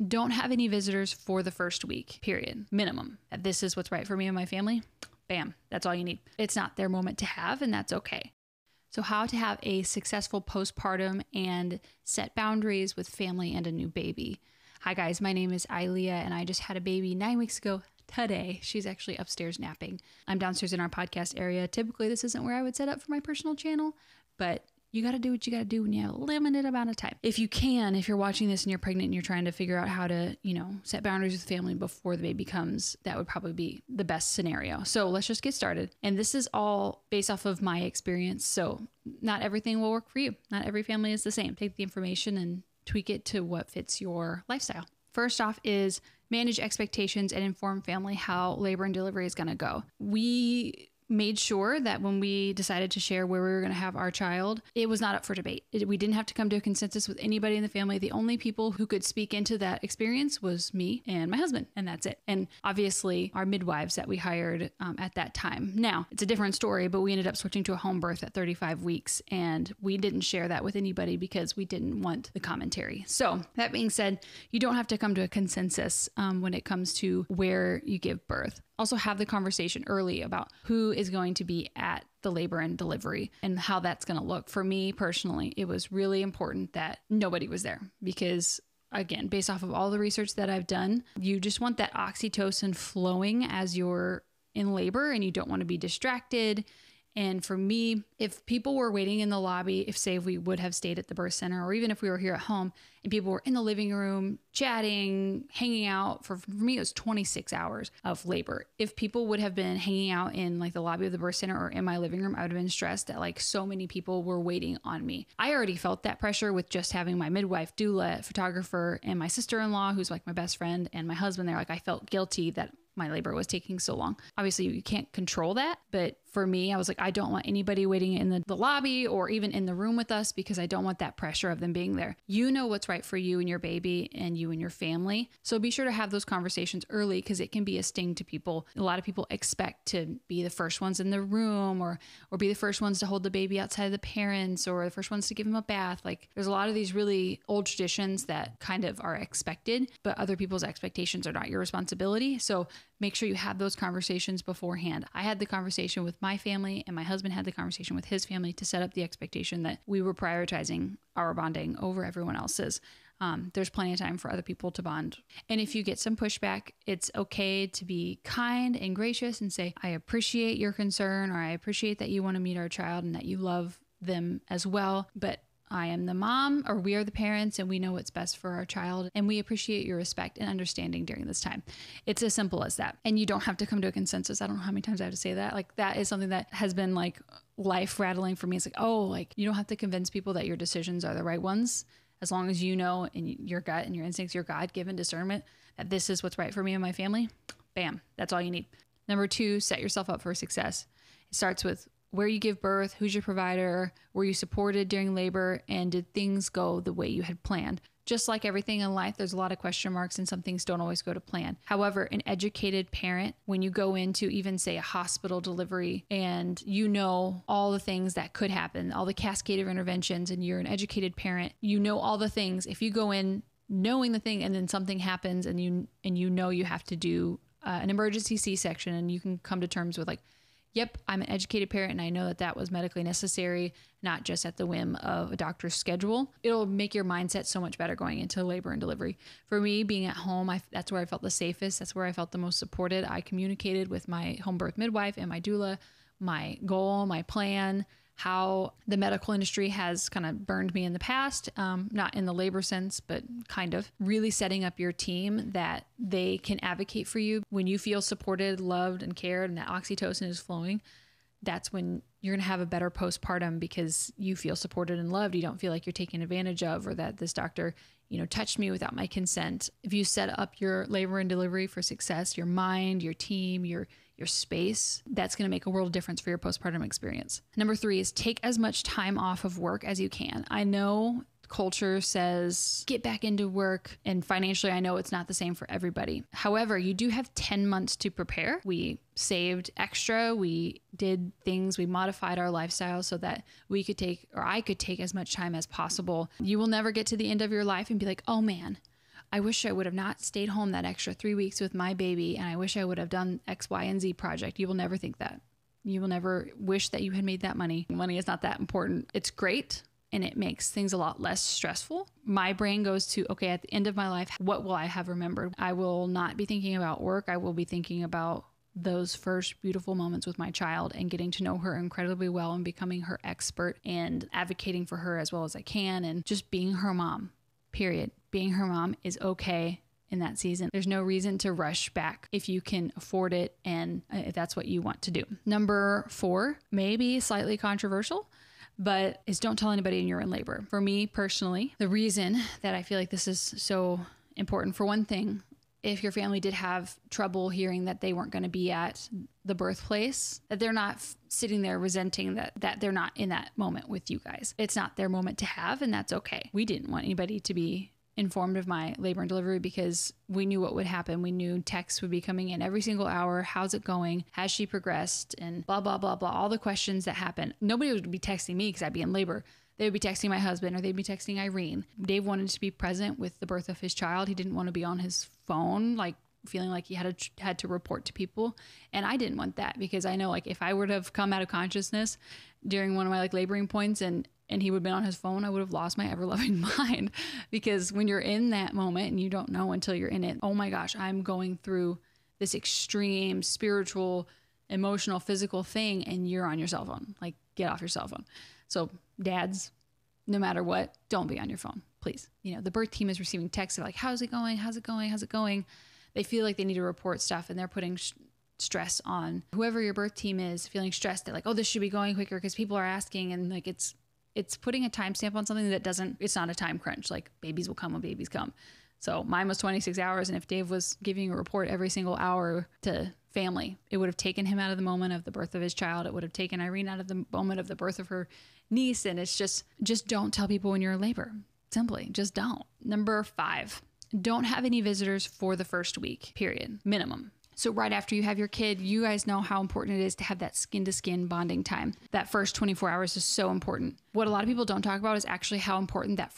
Don't have any visitors for the first week, period. Minimum. This is what's right for me and my family. Bam. That's all you need. It's not their moment to have, and that's okay. So how to have a successful postpartum and set boundaries with family and a new baby. Hi guys, my name is Ilea and I just had a baby 9 weeks ago today. She's actually upstairs napping. I'm downstairs in our podcast area. Typically this isn't where I would set up for my personal channel, but you got to do what you got to do when you have a limited amount of time. If you're watching this and you're pregnant and you're trying to figure out how to, set boundaries with family before the baby comes, that would probably be the best scenario. So let's just get started. And this is all based off of my experience. So not everything will work for you. Not every family is the same. Take the information and tweak it to what fits your lifestyle. First off is manage expectations and inform family how labor and delivery is going to go. We made sure that when we decided to share where we were going to have our child, it was not up for debate. We didn't have to come to a consensus with anybody in the family. The only people who could speak into that experience was me and my husband, and that's it. And obviously our midwives that we hired at that time. Now, it's a different story, but we ended up switching to a home birth at 35 weeks, and we didn't share that with anybody because we didn't want the commentary. So that being said, you don't have to come to a consensus when it comes to where you give birth. Also have the conversation early about who is going to be at the labor and delivery and how that's going to look. For me personally, it was really important that nobody was there because, again, based off of all the research that I've done, you just want that oxytocin flowing as you're in labor and you don't want to be distracted. And for me, if people were waiting in the lobby, if we would have stayed at the birth center, or even if we were here at home and people were in the living room, chatting, hanging out, for me, it was 26 hours of labor. If people would have been hanging out in like the lobby of the birth center or in my living room, I would have been stressed that like so many people were waiting on me. I already felt that pressure with just having my midwife, doula, photographer, and my sister-in-law, who's like my best friend, and my husband there. Like I felt guilty that my labor was taking so long. Obviously, you can't control that. But for me, I was like, I don't want anybody waiting in the lobby or even in the room with us because I don't want that pressure of them being there. You know what's right for you and your baby and you and your family. So be sure to have those conversations early because it can be a sting to people. A lot of people expect to be the first ones in the room or be the first ones to hold the baby outside of the parents or the first ones to give them a bath. Like there's a lot of these really old traditions that kind of are expected, but other people's expectations are not your responsibility. So make sure you have those conversations beforehand. I had the conversation with my family and my husband had the conversation with his family to set up the expectation that we were prioritizing our bonding over everyone else's. There's plenty of time for other people to bond. And if you get some pushback, it's okay to be kind and gracious and say, I appreciate your concern, or I appreciate that you want to meet our child and that you love them as well. But I am the mom, or we are the parents, and we know what's best for our child. And we appreciate your respect and understanding during this time. It's as simple as that. And you don't have to come to a consensus. I don't know how many times I have to say that. Like that is something that has been like life rattling for me. It's like, you don't have to convince people that your decisions are the right ones. As long as you know in your gut and your instincts, your God-given discernment that this is what's right for me and my family, bam, that's all you need. Number 2, set yourself up for success. It starts with where you give birth, who's your provider, were you supported during labor, and did things go the way you had planned? Just like everything in life, there's a lot of question marks and some things don't always go to plan. However, an educated parent, when you go into even say a hospital delivery and you know all the things that could happen, all the cascade of interventions, and you're an educated parent, you know all the things. If you go in knowing the thing and then something happens and you know you have to do an emergency C-section, and you can come to terms with like, yep, I'm an educated parent and I know that was medically necessary, not just at the whim of a doctor's schedule. It'll make your mindset so much better going into labor and delivery. For me, being at home, that's where I felt the safest. That's where I felt the most supported. I communicated with my home birth midwife and my doula, my goal, my plan, how the medical industry has kind of burned me in the past, not in the labor sense, but kind of really setting up your team that they can advocate for you. When you feel supported, loved, and cared, and that oxytocin is flowing, that's when you're going to have a better postpartum because you feel supported and loved. You don't feel like you're taken advantage of, or that this doctor, touched me without my consent. If you set up your labor and delivery for success, your mind, your team, your space, that's going to make a world of difference for your postpartum experience. Number 3 is take as much time off of work as you can. I know culture says get back into work, and financially I know it's not the same for everybody. However, you do have 10 months to prepare. We saved extra, we did things, we modified our lifestyle so that we could take, or I could take as much time as possible. You will never get to the end of your life and be like, oh man, I wish I would have not stayed home that extra 3 weeks with my baby, and I wish I would have done X, Y, and Z project. You will never think that. You will never wish that you had made that money. Money is not that important. It's great, and it makes things a lot less stressful. My brain goes to, okay, at the end of my life, what will I have remembered? I will not be thinking about work. I will be thinking about those first beautiful moments with my child and getting to know her incredibly well and becoming her expert and advocating for her as well as I can and just being her mom, period. Being her mom is okay in that season. There's no reason to rush back if you can afford it and if that's what you want to do. Number 4, maybe slightly controversial, but is don't tell anybody you're in labor. For me personally, the reason that I feel like this is so important, for one thing, if your family did have trouble hearing that they weren't going to be at the birthplace, that they're not sitting there resenting that they're not in that moment with you guys. It's not their moment to have, and that's okay. We didn't want anybody to be informed of my labor and delivery because we knew what would happen. We knew texts would be coming in every single hour. How's it going? Has she progressed? And blah, blah, blah, blah. All the questions that happen. Nobody would be texting me because I'd be in labor. They would be texting my husband or they'd be texting Irene. Dave wanted to be present with the birth of his child. He didn't want to be on his phone, like feeling like he had to report to people. And I didn't want that because I know like if I would have come out of consciousness during one of my like laboring points and he would have been on his phone, I would have lost my ever-loving mind. Because when you're in that moment and you don't know until you're in it, oh my gosh, I'm going through this extreme spiritual, emotional, physical thing and you're on your cell phone. Like, get off your cell phone. So dads, no matter what, don't be on your phone, please. You know, the birth team is receiving texts of like, how's it going? How's it going? How's it going? They feel like they need to report stuff and they're putting stress on whoever your birth team is, feeling stressed that like, oh, this should be going quicker because people are asking, and like it's putting a timestamp on something that doesn't, it's not a time crunch. Like babies will come when babies come. So mine was 26 hours. And if Dave was giving a report every single hour to family, it would have taken him out of the moment of the birth of his child. It would have taken Irene out of the moment of the birth of her niece. And it's just don't tell people when you're in labor. Simply just don't. Number 5, don't have any visitors for the first week, period, minimum. So right after you have your kid, you guys know how important it is to have that skin-to-skin bonding time. That first 24 hours is so important. What a lot of people don't talk about is actually how important that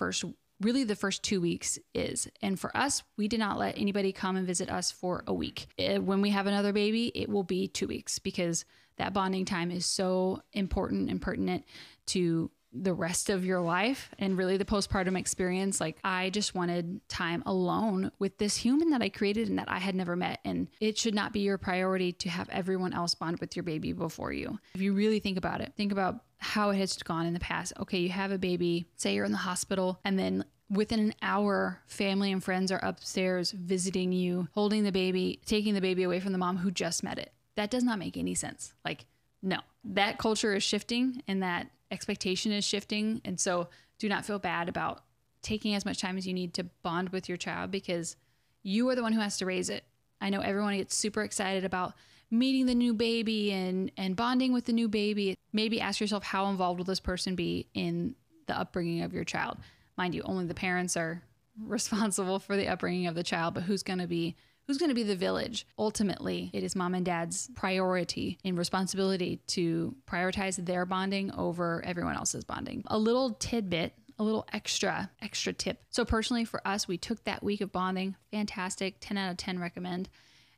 the first 2 weeks is. And for us, we did not let anybody come and visit us for a week. When we have another baby, it will be 2 weeks because that bonding time is so important and pertinent to the rest of your life and really the postpartum experience. Like I just wanted time alone with this human that I created and that I had never met. And it should not be your priority to have everyone else bond with your baby before you. If you really think about it, think about how it has gone in the past. Okay, you have a baby, say you're in the hospital, and then within an hour, family and friends are upstairs visiting you, holding the baby, taking the baby away from the mom who just met it. That does not make any sense. Like, no, that culture is shifting and that expectation is shifting. And so do not feel bad about taking as much time as you need to bond with your child because you are the one who has to raise it. I know everyone gets super excited about meeting the new baby and bonding with the new baby. Maybe ask yourself, how involved will this person be in the upbringing of your child? Mind you, only the parents are responsible for the upbringing of the child, but who's going to be the village? Ultimately, it is mom and dad's priority and responsibility to prioritize their bonding over everyone else's bonding. A little tidbit, a little extra tip. So personally for us, we took that week of bonding, fantastic, 10 out of 10 recommend.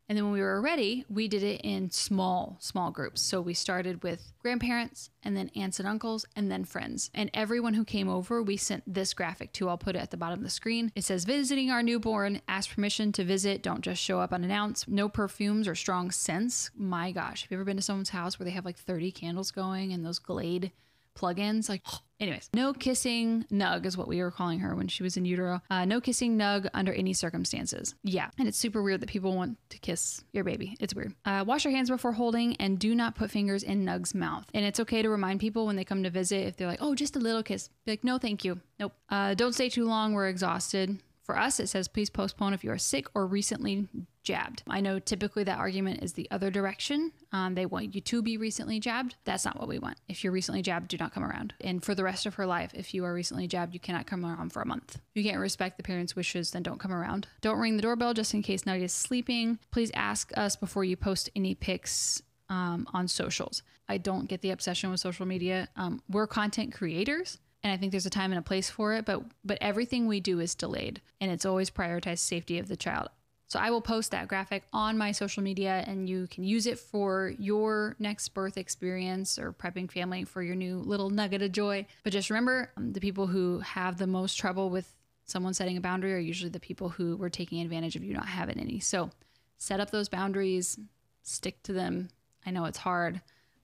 And then when we were ready, we did it in small groups. So we started with grandparents and then aunts and uncles and then friends. And everyone who came over, we sent this graphic to. I'll put it at the bottom of the screen. It says, visiting our newborn, ask permission to visit. Don't just show up unannounced. No perfumes or strong scents. My gosh, have you ever been to someone's house where they have like 30 candles going and those Glade plugins? Like, anyways, no kissing nug is what we were calling her when she was in utero. No kissing nug under any circumstances. Yeah. And it's super weird that people want to kiss your baby. It's weird. Wash your hands before holding and do not put fingers in nug's mouth. And it's okay to remind people when they come to visit, if they're like, oh, just a little kiss. Be like, no, thank you. Nope. Don't stay too long. We're exhausted. For us, it says, please postpone if you are sick or recently jabbed. I know typically that argument is the other direction. They want you to be recently jabbed. That's not what we want. If you're recently jabbed, do not come around. And for the rest of her life, if you are recently jabbed, you cannot come around for a month. If you can't respect the parents' wishes, then don't come around. Don't ring the doorbell just in case Nugget is sleeping. Please ask us before you post any pics on socials. I don't get the obsession with social media. We're content creators. And I think there's a time and a place for it, but everything we do is delayed, and it's always prioritized safety of the child. So I will post that graphic on my social media, and you can use it for your next birth experience or prepping family for your new little nugget of joy. But just remember, the people who have the most trouble with someone setting a boundary are usually the people who were taking advantage of you not having any. So set up those boundaries, stick to them. I know it's hard,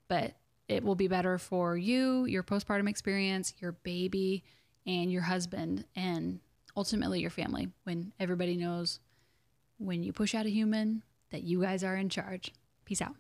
but it will be better for you, your postpartum experience, your baby, and your husband, and ultimately your family, when everybody knows when you push out a human that you guys are in charge. Peace out.